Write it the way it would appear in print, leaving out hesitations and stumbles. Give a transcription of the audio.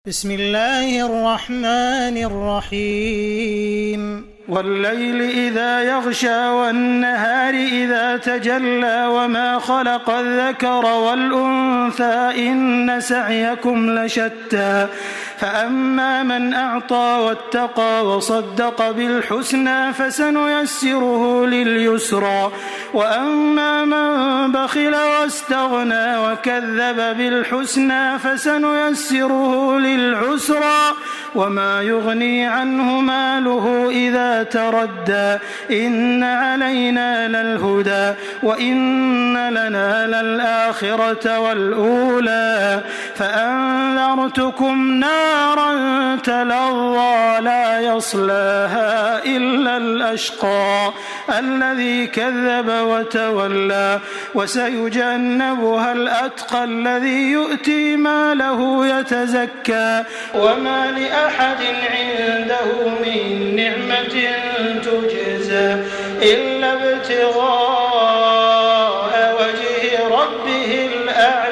بسم الله الرحمن الرحيم والليل إذا يغشى والنهار إذا تجلى وما خلق الذكر والأنثى إن سعيكم لشتى فأما من أعطى واتقى وصدق بالحسنى فسنيسره لليسرى وأما من بخل واستغنى وكذب بالحسنى فسنيسره للعسرى وما يغني عنه ماله إذا تردى إن علينا للهدى وإن لنا للآخرة والأولى فأنذرتكم نارا تلظى لا يصلاها إلا الأشقى الذي كذب وتولى وسيجنبها الأتقى الذي يؤتي ماله يتزكى وما لأحد عنده من نعمة تجزى إلا ابتغاء وجه ربه الأعلى